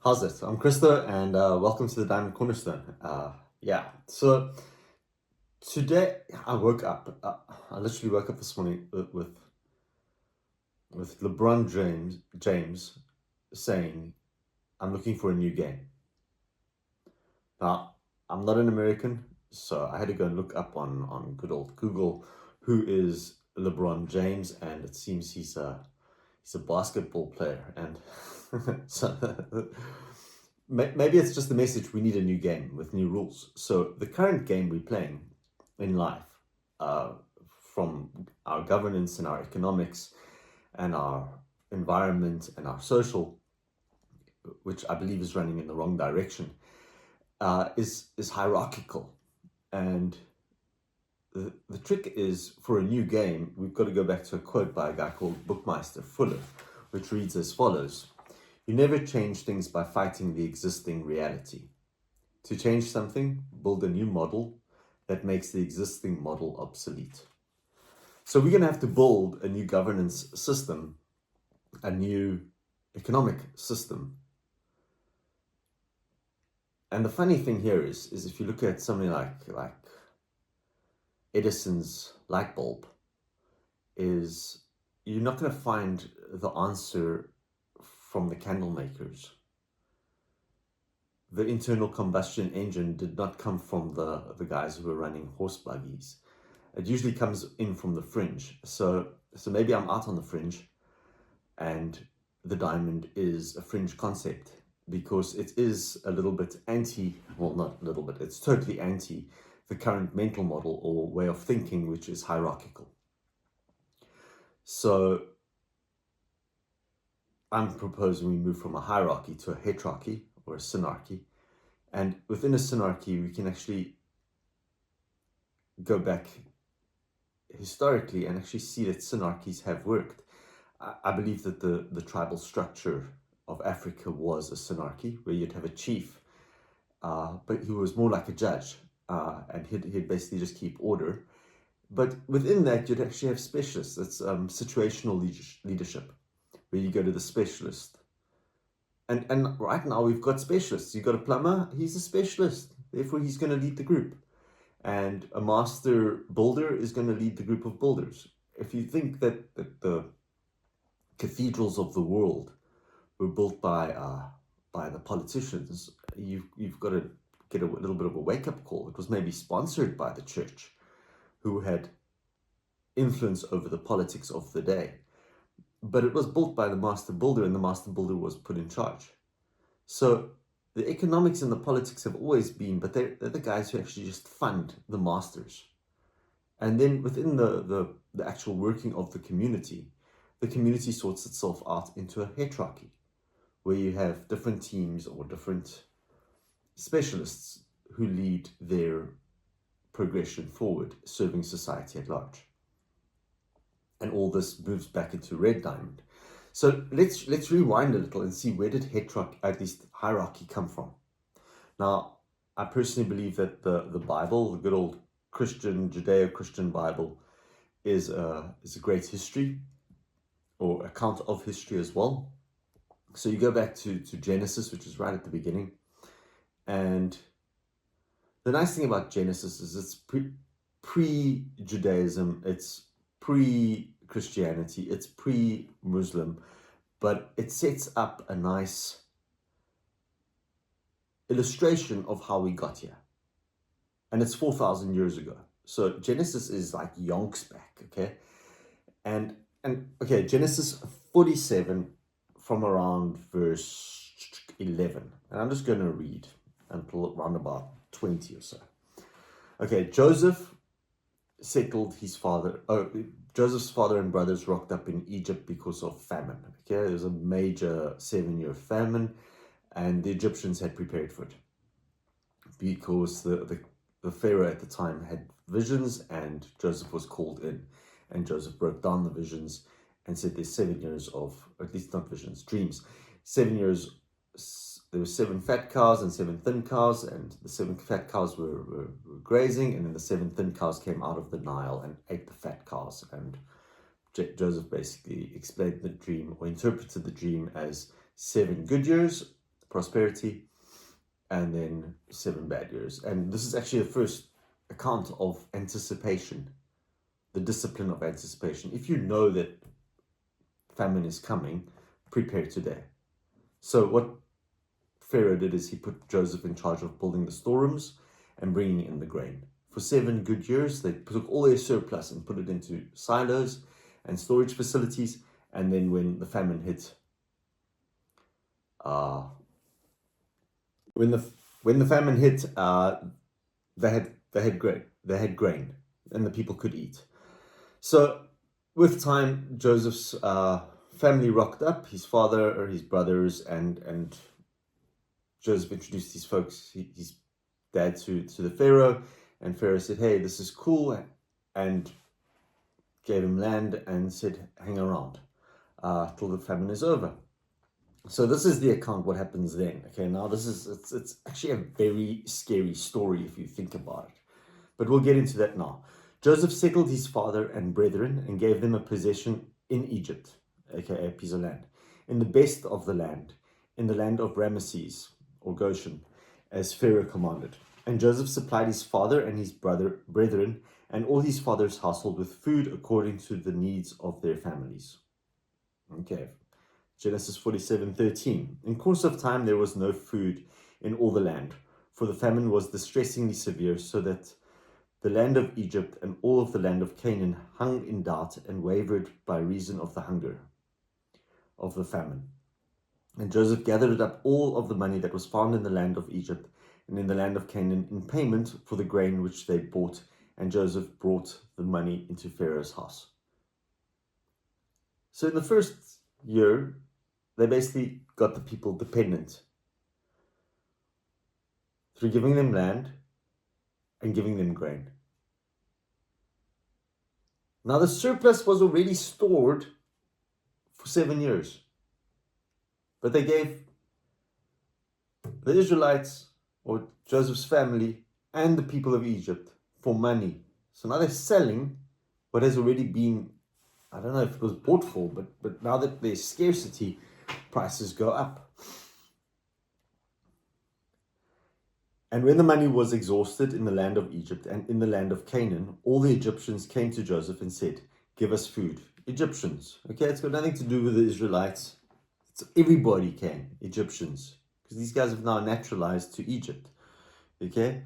How's it? I'm Krista, and welcome to the Diamond Cornerstone. So today I woke up. I literally woke up this morning with LeBron James saying, "I'm looking for a new game." Now, I'm not an American, so I had to go and look up on good old Google who is LeBron James, and it seems he's a basketball player, and so maybe it's just the message we need a new game with new rules. So the current game we're playing in life, uh, from our governance and our economics and our environment and our social, which I believe is running in the wrong direction, is hierarchical. And the trick is, for a new game, we've got to go back to a quote by a guy called Bookmeister Fuller, which reads as follows: "You never change things by fighting the existing reality. To change something, build a new model that makes the existing model obsolete." So we're going to have to build a new governance system, a new economic system. And the funny thing here is if you look at something like Edison's light bulb, is you're not going to find the answer from the candle makers. The internal combustion engine did not come from the guys who were running horse buggies. It usually comes in from the fringe. So maybe I'm out on the fringe, and the diamond is a fringe concept because it is a little bit not a little bit, it's totally anti the current mental model or way of thinking, which is hierarchical. So I'm proposing we move from a hierarchy to a hetrarchy or a synarchy. And within a synarchy, we can actually go back historically and actually see that synarchies have worked. I believe that the tribal structure of Africa was a synarchy where you'd have a chief, but he was more like a judge, and he'd basically just keep order. But within that, you'd actually have specialists. That's situational leadership, where you go to the specialist. And right now we've got specialists. You've got a plumber, he's a specialist. Therefore, he's going to lead the group. And a master builder is going to lead the group of builders. If you think that the cathedrals of the world were built by the politicians, you've got to get a little bit of a wake-up call. It was maybe sponsored by the church, who had influence over the politics of the day. But it was built by the master builder, and the master builder was put in charge. So the economics and the politics have always been, but they're the guys who actually just fund the masters. And then within the actual working of the community sorts itself out into a hetrarchy, where you have different teams or different specialists who lead their progression forward, serving society at large. And all this moves back into red diamond. So let's rewind a little and see, where did hierarchy come from? Now, I personally believe that the Bible, the good old Christian, Judeo-Christian Bible, is a great history, or account of history as well. So you go back to Genesis, which is right at the beginning. And the nice thing about Genesis is it's pre-Judaism, it's pre-Christianity, it's pre-Muslim, but it sets up a nice illustration of how we got here. And it's 4,000 years ago. So Genesis is like yonks back, okay? And okay, Genesis 47 from around verse 11. And I'm just going to read until around about 20 or so. Okay, Joseph's father and brothers rocked up in Egypt because of famine. Okay, there was a major 7-year famine, and the Egyptians had prepared for it because the Pharaoh at the time had visions, and Joseph was called in, and Joseph broke down the visions and said there's 7 years of, or at least not visions, dreams. 7 years, there were 7 fat cows and 7 thin cows, and the 7 fat cows were grazing, and then the 7 thin cows came out of the Nile and ate the fat cows. And Joseph basically explained the dream, or interpreted the dream, as 7 good years prosperity, and then 7 bad years. And this is actually the first account of anticipation, the discipline of anticipation. If you know that famine is coming, prepare today. So what Pharaoh did is he put Joseph in charge of building the storerooms and bringing in the grain. For 7 good years, they took all their surplus and put it into silos and storage facilities. And then when the famine hit, when the famine hit, they had grain, and the people could eat. So with time, Joseph's family rocked up, his father or his brothers, and Joseph introduced his folks, his dad, to the Pharaoh, and Pharaoh said, "Hey, this is cool," and gave him land and said, "Hang around till the famine is over." So this is the account, what happens then. Okay, now it's actually a very scary story if you think about it. But we'll get into that now. Joseph settled his father and brethren and gave them a possession in Egypt, aka a piece of land, in the best of the land, in the land of Ramesses, or Goshen, as Pharaoh commanded. And Joseph supplied his father and his brethren and all his father's household with food according to the needs of their families. Okay, Genesis 47:13. In course of time there was no food in all the land, for the famine was distressingly severe, so that the land of Egypt and all of the land of Canaan hung in doubt and wavered by reason of the hunger of the famine. And Joseph gathered up all of the money that was found in the land of Egypt and in the land of Canaan in payment for the grain which they bought, and Joseph brought the money into Pharaoh's house. So in the first year, they basically got the people dependent through giving them land and giving them grain. Now the surplus was already stored for 7 years, but they gave the Israelites, or Joseph's family, and the people of Egypt for money. So now they're selling what has already been, I don't know if it was bought for, but now that there's scarcity, prices go up. And when the money was exhausted in the land of Egypt and in the land of Canaan, all the Egyptians came to Joseph and said, "Give us food." Egyptians, okay, it's got nothing to do with the Israelites. Everybody came, Egyptians, because these guys have now naturalized to Egypt, okay,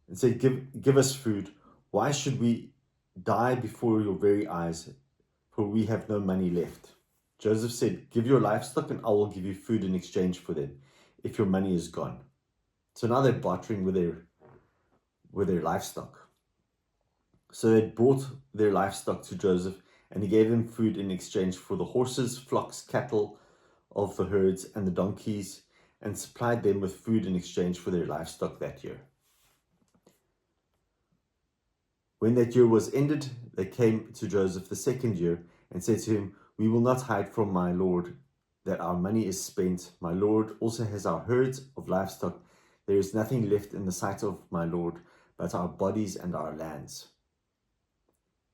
and said, give us food. Why should we die before your very eyes, for we have no money left? Joseph said, "Give your livestock and I will give you food in exchange for them, if your money is gone." So now they're bartering with their livestock. So they brought their livestock to Joseph, and he gave them food in exchange for the horses, flocks, cattle of the herds, and the donkeys, and supplied them with food in exchange for their livestock that year. When that year was ended, they came to Joseph the second year and said to him, "We will not hide from my lord that our money is spent. My lord also has our herds of livestock. There is nothing left in the sight of my lord but our bodies and our lands.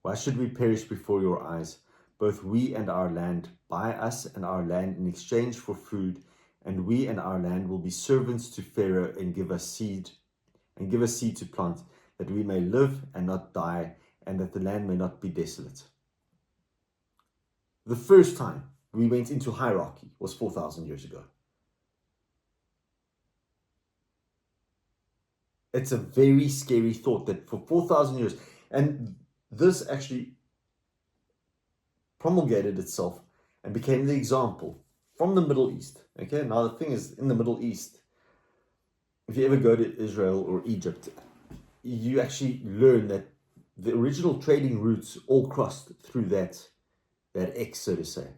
Why should we perish before your eyes? Both we and our land, buy us and our land in exchange for food, and we and our land will be servants to Pharaoh and give us seed to plant, that we may live and not die, and that the land may not be desolate." The first time we went into hierarchy was 4,000 years ago. It's a very scary thought that for 4,000 years, and this actually promulgated itself and became the example from the Middle East. Okay, now the thing is, in the Middle East, if you ever go to Israel or Egypt, you actually learn that the original trading routes all crossed through that X, so to say.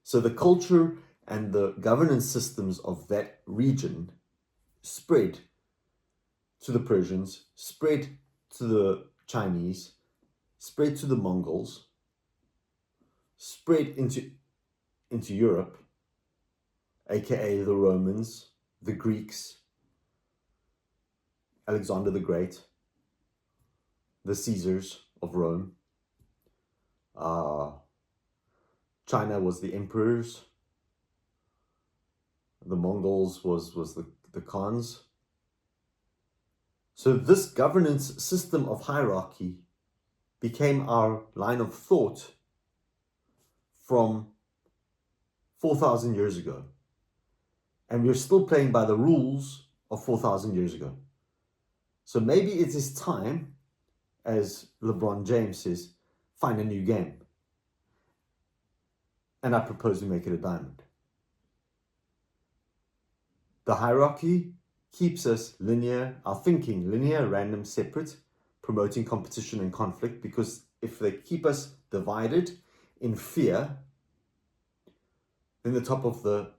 So the culture and the governance systems of that region spread to the Persians, spread to the Chinese, spread to the Mongols, spread into Europe, aka the Romans, the Greeks, Alexander the Great, the Caesars of Rome. China was the emperors. the Mongols was the Khans. So this governance system of hierarchy became our line of thought from 4,000 years ago. And we're still playing by the rules of 4,000 years ago. So maybe it is time, as Lebron James says, find a new game. And I propose we make it a diamond. The hierarchy keeps us linear, our thinking linear, random, separate, promoting competition and conflict, because if they keep us divided in fear, then the top of the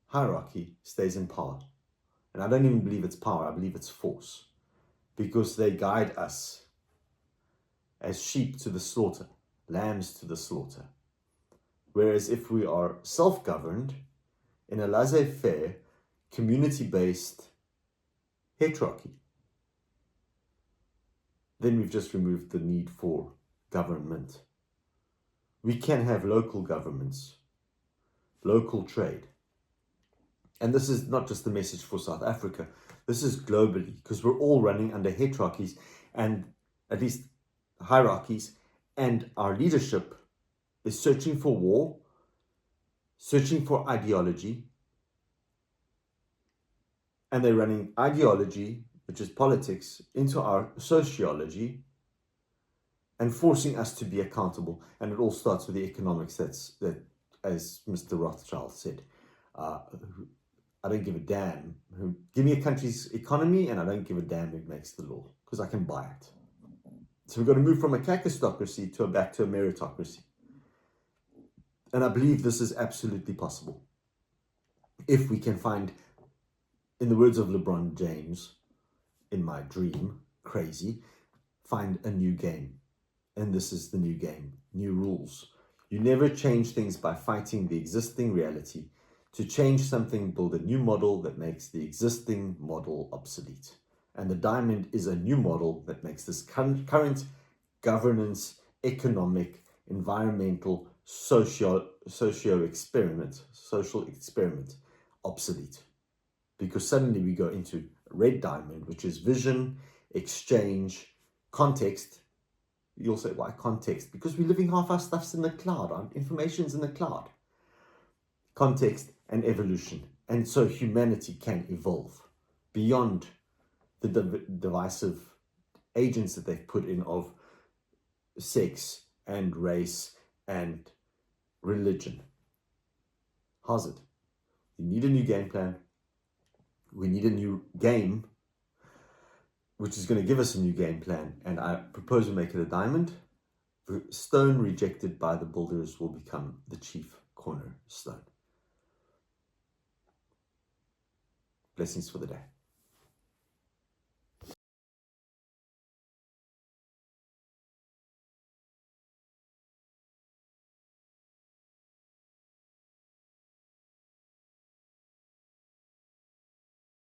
hierarchy stays in power. And I don't even believe it's power, I believe it's force, because they guide us as sheep to the slaughter, lambs to the slaughter. Whereas if we are self-governed in a laissez-faire, community-based hetrarchy, then we've just removed the need for government. We can have local governments, local trade. And this is not just the message for South Africa, this is globally, because we're all running under hetrarchies, and at least hierarchies, and our leadership is searching for war, searching for ideology, and they're running ideology, which is politics, into our sociology and forcing us to be accountable. And it all starts with the economics, that, as Mr. Rothschild said, I don't give a damn. Give me a country's economy and I don't give a damn who makes the law, because I can buy it. So we've got to move from a kakistocracy back to a meritocracy. And I believe this is absolutely possible. If we can find, in the words of Lebron James, in my dream, crazy, find a new game. And this is the new game, new rules. You never change things by fighting the existing reality. To change something, build a new model that makes the existing model obsolete. And the diamond is a new model that makes this current governance, economic, environmental, social experiment obsolete. Because suddenly we go into red diamond, which is vision, exchange, context. You'll say, why context? Because we're living half our stuff's in the cloud. Our information's in the cloud. Context and evolution. And so humanity can evolve beyond the divisive agents that they've put in of sex and race and religion. How's it? You need a new game plan. We need a new game, which is going to give us a new game plan. And I propose we make it a diamond. The stone rejected by the builders will become the chief cornerstone. Blessings for the day.